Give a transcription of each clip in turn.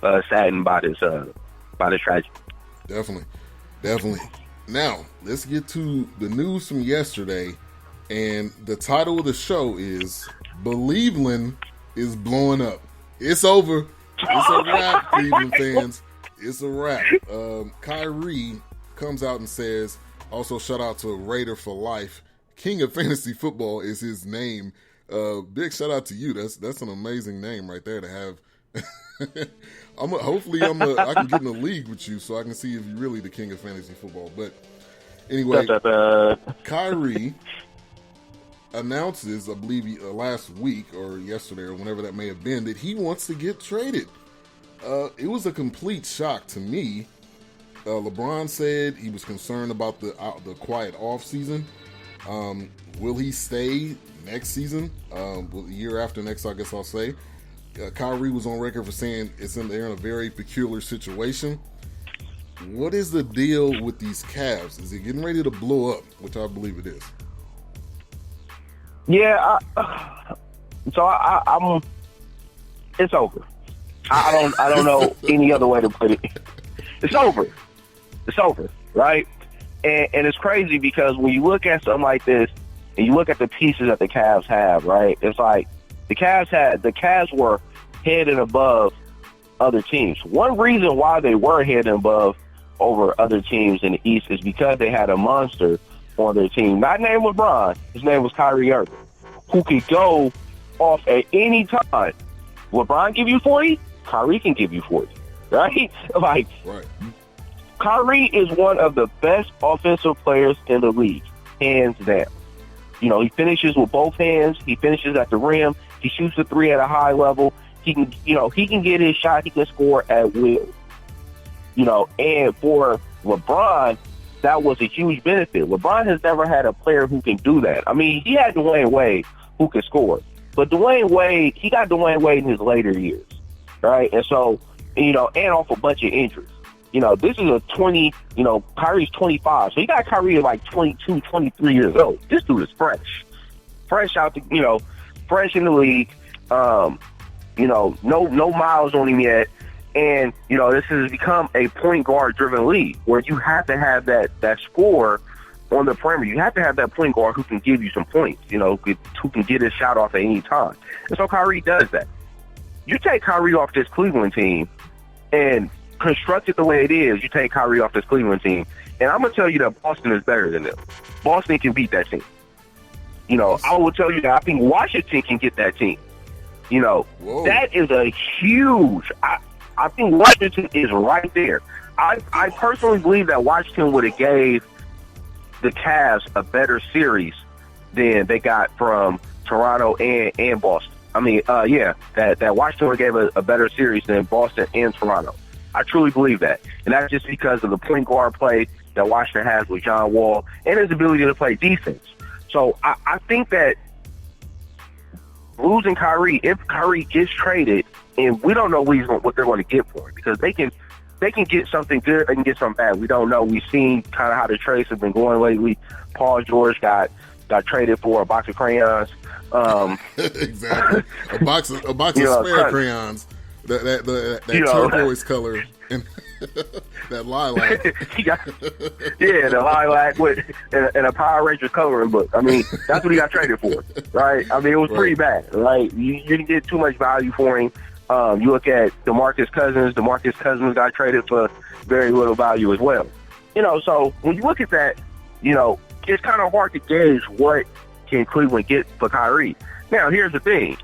saddened by this tragedy. Definitely. Now, let's get to the news from yesterday, and the title of the show is Believeland is blowing up. It's over. It's a wrap, Cleveland fans. It's a wrap. Kyrie comes out and says, also shout out to Raider for Life. King of Fantasy Football is his name. Big shout out to you. That's an amazing name right there to have. Hopefully I can get in the league with you so I can see if you're really the king of fantasy football. But anyway, Kyrie announces, I believe last week or yesterday or whenever that may have been, that he wants to get traded. It was a complete shock to me. LeBron said he was concerned about the quiet off season. Will he stay next season? The year after next, I guess I'll say. Kyrie was on record for saying they're in a very peculiar situation. What is the deal with these Cavs? Is it getting ready to blow up, which I believe it is? Yeah, I'm. It's over. I don't know any other way to put it. It's over. It's over, right? And it's crazy because when you look at something like this and you look at the pieces that the Cavs have, right? It's like the Cavs were head and above other teams. One reason why they were head and above over other teams in the East is because they had a monster on their team. Not named LeBron. His name was Kyrie Irving, who could go off at any time. LeBron give you 40, Kyrie can give you 40, right? Like, right. Kyrie is one of the best offensive players in the league, hands down. You know, he finishes with both hands. He finishes at the rim. He shoots the three at a high level. He can get his shot. He can score at will. You know, and for LeBron, that was a huge benefit. LeBron has never had a player who can do that. I mean, he had Dwayne Wade who could score, but he got Dwayne Wade in his later years, right? And so, and off a bunch of injuries. This is Kyrie's 25. So you got Kyrie at like 22, 23 years old. This dude is fresh. Fresh out fresh in the league. No miles on him yet. And, this has become a point guard driven league where you have to have that score on the perimeter. You have to have that point guard who can give you some points, who can get his shot off at any time. And so Kyrie does that. You take Kyrie off this Cleveland team and construct it the way it is, you take Kyrie off this Cleveland team, and I'm going to tell you that Boston is better than them. Boston can beat that team. I will tell you that I think Washington can get that team. That is a huge... I think Washington is right there. I personally believe that Washington would have gave the Cavs a better series than they got from Toronto and Boston. I mean, that Washington would have gave a better series than Boston and Toronto. I truly believe that. And that's just because of the point guard play that Washington has with John Wall and his ability to play defense. So I think that losing Kyrie, if Kyrie gets traded, and we don't know what they're going to get for it, because they can get something good, they can get something bad. We don't know. We've seen kind of how the trades have been going lately. Paul George got traded for a box of crayons. Exactly, a box of spare crayons. That turquoise color and that lilac. The lilac and a Power Rangers coloring book. I mean, that's what he got traded for, right? I mean, it was pretty bad, right? You didn't get too much value for him. You look at DeMarcus Cousins. DeMarcus Cousins got traded for very little value as well. So when you look at that, it's kind of hard to gauge what can Cleveland get for Kyrie. Now, here's the thing.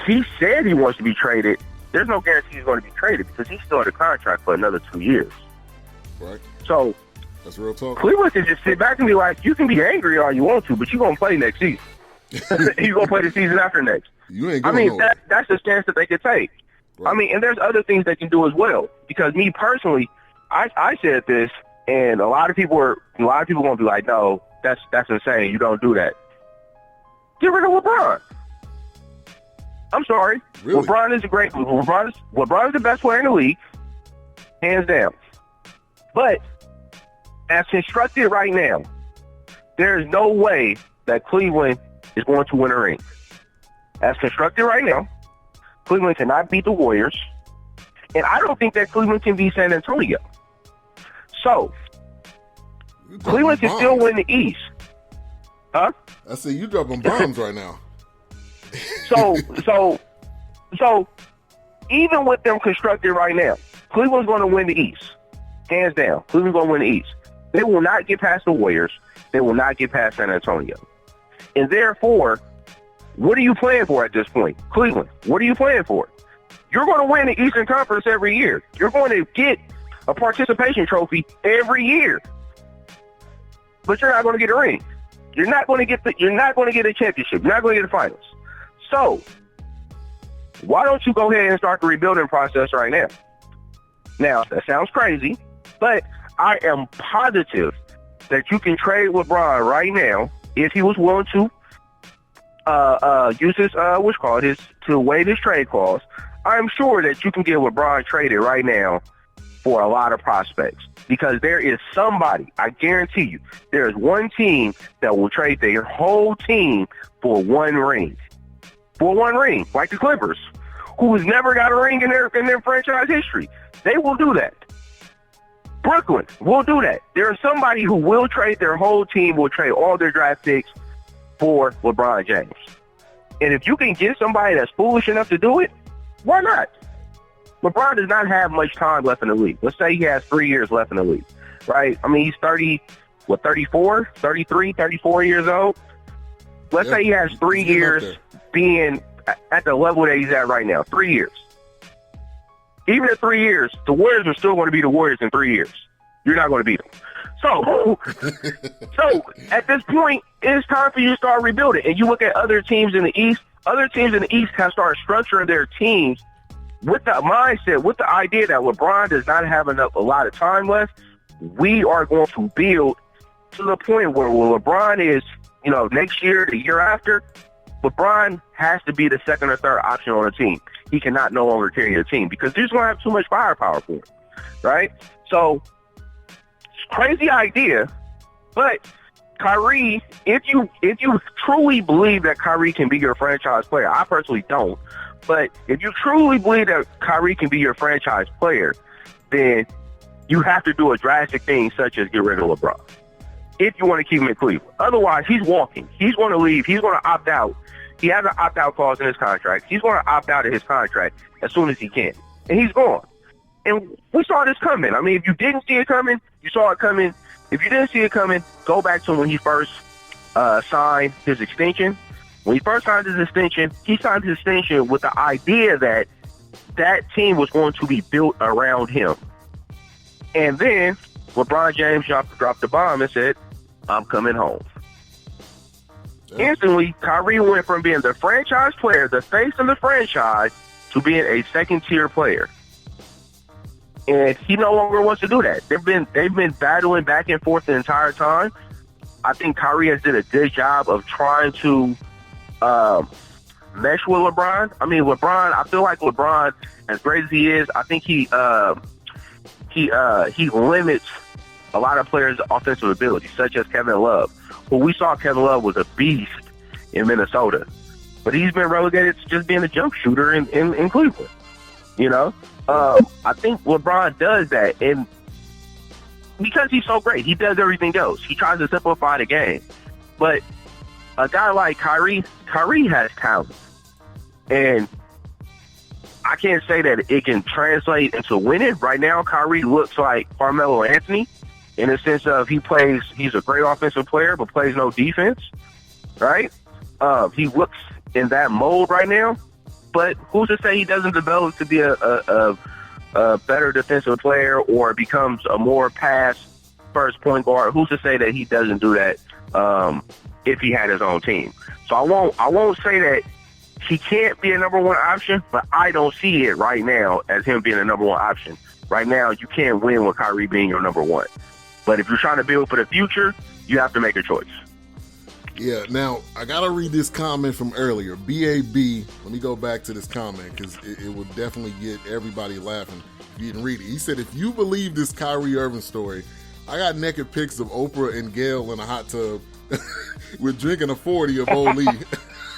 He said he wants to be traded. There's no guarantee he's going to be traded because he's still under contract for another 2 years. Right. So that's real talk. Cleveland can just sit back and be like, you can be angry all you want to, but you're going to play next season. You're going to play the season after next. You ain't going that's the stance that they could take. Right. I mean, and there's other things they can do as well. Because me personally, I said this, and a lot of people are going to be like, no, that's insane. You don't do that. Get rid of LeBron. I'm sorry. Really? LeBron is LeBron is the best player in the league, hands down. But as constructed right now, there is no way that Cleveland is going to win a ring. As constructed right now, Cleveland cannot beat the Warriors. And I don't think that Cleveland can beat San Antonio. So, Cleveland can still win the East. Huh? I said you dropping bombs right now. So, even with them constructed right now, Cleveland's going to win the East. Hands down. Cleveland's going to win the East. They will not get past the Warriors. They will not get past San Antonio. And therefore, what are you playing for at this point? Cleveland, what are you playing for? You're going to win the Eastern Conference every year. You're going to get a participation trophy every year. But you're not going to get a ring. You're not going to get a championship. You're not going to get the finals. So, why don't you go ahead and start the rebuilding process right now? Now, that sounds crazy, but I am positive that you can trade LeBron right now if he was willing to use his to waive his trade clause. I'm sure that you can get LeBron traded right now for a lot of prospects, because there is somebody, I guarantee you, there is one team that will trade their whole team for one ring. For one ring, like the Clippers, who has never got a ring in their franchise history. They will do that. Brooklyn will do that. There is somebody who will trade their whole team, will trade all their draft picks for LeBron James. And if you can get somebody that's foolish enough to do it, why not? LeBron does not have much time left in the league. Let's say he has 3 years left in the league, right? I mean, he's 34, 33, 34 years old. Let's say he has 3 years being at the level that he's at right now. 3 years. Even at 3 years, the Warriors are still going to be the Warriors in 3 years. You're not going to beat them. So at this point, it's time for you to start rebuilding. And you look at other teams in the East. Other teams in the East have started structuring their teams with the mindset, with the idea that LeBron does not have a lot of time left. We are going to build to the point where LeBron is, next year, the year after, LeBron has to be the second or third option on the team. He cannot no longer carry the team because he's going to have too much firepower for him, right? So, crazy idea, but Kyrie, if you truly believe that Kyrie can be your franchise player, I personally don't, but if you truly believe that Kyrie can be your franchise player, then you have to do a drastic thing such as get rid of LeBron if you want to keep him in Cleveland. Otherwise, he's walking. He's going to leave. He's going to opt out. He has an opt-out clause in his contract. He's going to opt out of his contract as soon as he can. And he's gone. And we saw this coming. I mean, if you didn't see it coming, you saw it coming. If you didn't see it coming, go back to when he first signed his extension. When he first signed his extension, he signed his extension with the idea that that team was going to be built around him. And then LeBron James dropped the bomb and said, I'm coming home. Instantly, Kyrie went from being the franchise player, the face of the franchise, to being a second-tier player. And he no longer wants to do that. They've been battling back and forth the entire time. I think Kyrie has did a good job of trying to mesh with LeBron. I mean, I feel like LeBron, as great as he is, I think he limits a lot of players' offensive ability, such as Kevin Love. Well, we saw Kevin Love was a beast in Minnesota, but he's been relegated to just being a jump shooter in Cleveland. I think LeBron does that, and because he's so great, he does everything else. He tries to simplify the game, but a guy like Kyrie has talent, and I can't say that it can translate into winning. Right now, Kyrie looks like Carmelo Anthony, in the sense of he's a great offensive player, but plays no defense, right? He looks in that mold right now, but who's to say he doesn't develop to be a better defensive player or becomes a more pass-first point guard? Who's to say that he doesn't do that if he had his own team? So I won't say that he can't be a number one option, but I don't see it right now as him being a number one option. Right now, you can't win with Kyrie being your number one. But if you're trying to build for the future, you have to make a choice. Yeah, now, I got to read this comment from earlier. BAB, let me go back to this comment because it will definitely get everybody laughing if you didn't read it. He said, if you believe this Kyrie Irving story, I got naked pics of Oprah and Gail in a hot tub with drinking a 40 of Oli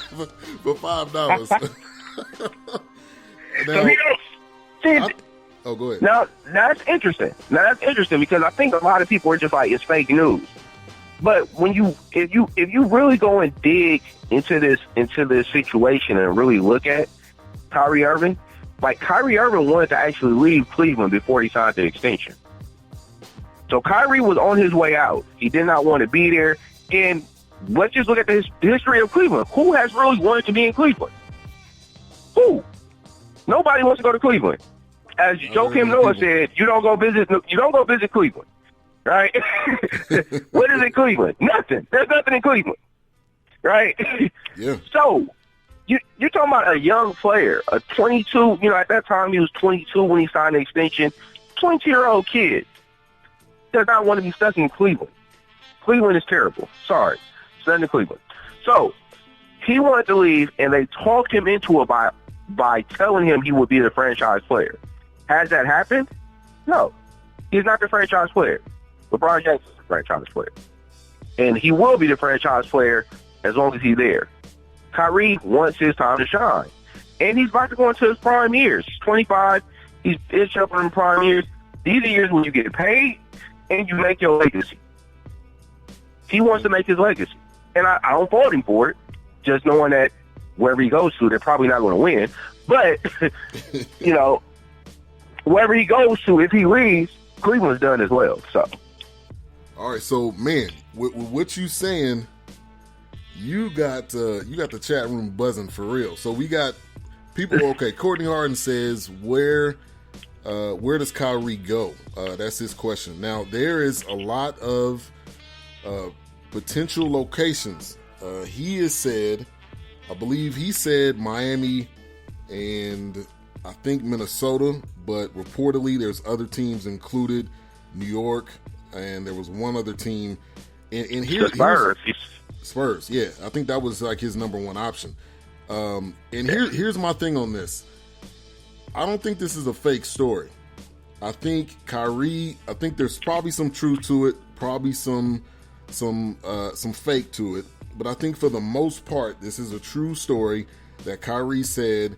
for $5. Now, So he don't see. Go ahead. Now that's interesting. Because I think a lot of people are just like, it's fake news. But if you really go and dig into this situation and really look at Kyrie Irving, like Kyrie Irving wanted to actually leave Cleveland before he signed the extension. So Kyrie was on his way out. He did not want to be there. And let's just look at the history of Cleveland. Who has really wanted to be in Cleveland? Who? Nobody wants to go to Cleveland. As Joakim Noah said, you don't go visit Cleveland. Right? What is in Cleveland? Nothing. There's nothing in Cleveland. Right? Yeah. So you're talking about a young player, a 22, at that time he was 22 when he signed the extension, 22-year-old kid does not want to be stuck in Cleveland. Cleveland is terrible. Sorry. Send to Cleveland. So he wanted to leave, and they talked him into it by telling him he would be the franchise player. Has that happened? No. He's not the franchise player. LeBron James is the franchise player. And he will be the franchise player as long as he's there. Kyrie wants his time to shine. And he's about to go into his prime years. He's 25. He's up in prime years. These are years when you get paid and you make your legacy. He wants to make his legacy. And I don't fault him for it, just knowing that wherever he goes to, they're probably not going to win. But, wherever he goes to, if he leaves, Cleveland's done as well. So, all right. So, man, with what you saying, you got the chat room buzzing for real. So we got people. Okay, Courtney Harden says, where does Kyrie go? That's his question. Now there is a lot of potential locations. He has said, I believe he said Miami and I think Minnesota, but reportedly there's other teams included, New York, and there was one other team. And here, Spurs, yeah. I think that was like his number one option. And here's my thing on this. I don't think this is a fake story. I think Kyrie, there's probably some truth to it, probably some fake to it. But I think for the most part, this is a true story that Kyrie said,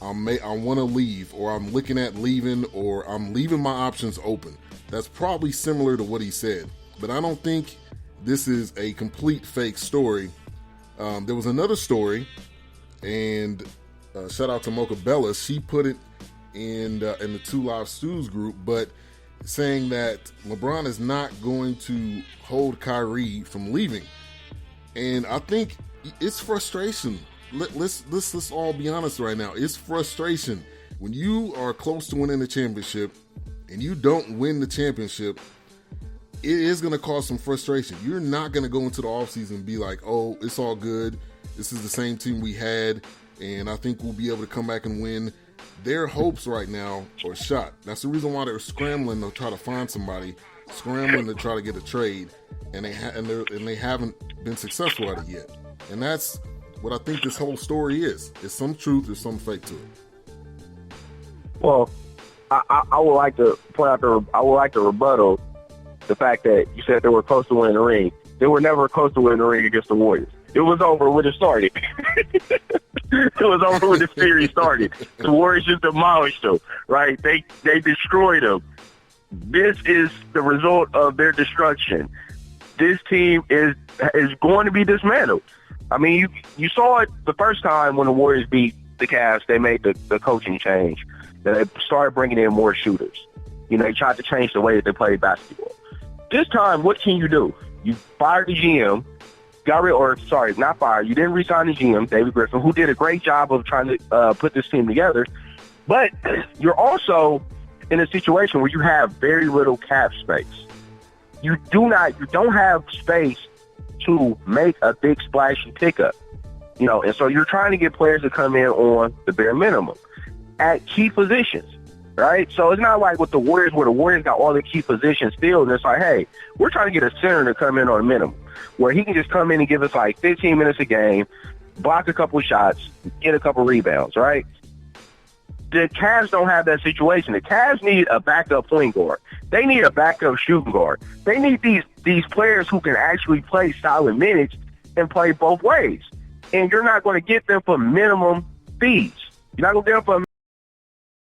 I want to leave, or I'm looking at leaving, or I'm leaving my options open. That's probably similar to what he said. But I don't think this is a complete fake story. There was another story, and shout out to Mocha Bella. She put it in the Two Live Stews group, but saying that LeBron is not going to hold Kyrie from leaving. And I think it's frustration. Let's all be honest right now. It's frustration. When you are close to winning the championship and you don't win the championship, it is going to cause some frustration. You're not going to go into the offseason and be like, oh, it's all good. This is the same team we had, and I think we'll be able to come back and win. Their hopes right now are shot. That's the reason why they're scrambling to try to find somebody, scrambling to try to get a trade, and they haven't been successful at it yet. And that's what I think this whole story is. It's some truth, there's some fake to it. Well, I would like to point out I would like to rebuttal the fact that you said they were close to winning the ring. They were never close to winning the ring against the Warriors. It was over when it started. It was over when the series started. The Warriors just demolished them, right? They destroyed them. This is the result of their destruction. This team is going to be dismantled. I mean, you saw it the first time when the Warriors beat the Cavs. They made the coaching change. They started bringing in more shooters. They tried to change the way that they played basketball. This time, what can you do? You fired the GM, not fired. You didn't re-sign the GM, David Griffin, who did a great job of trying to put this team together. But you're also in a situation where you have very little cap space. You don't have space to make a big splashy pickup. And so you're trying to get players to come in on the bare minimum at key positions. Right? So it's not like with the Warriors where the Warriors got all the key positions filled, and it's like, hey, we're trying to get a center to come in on a minimum, where he can just come in and give us like 15 minutes a game, block a couple shots, get a couple rebounds, right? The Cavs don't have that situation. The Cavs need a backup point guard. They need a backup shooting guard. They need these players who can actually play solid minutes and play both ways. And you're not going to get them for minimum fees. You're not going to get them for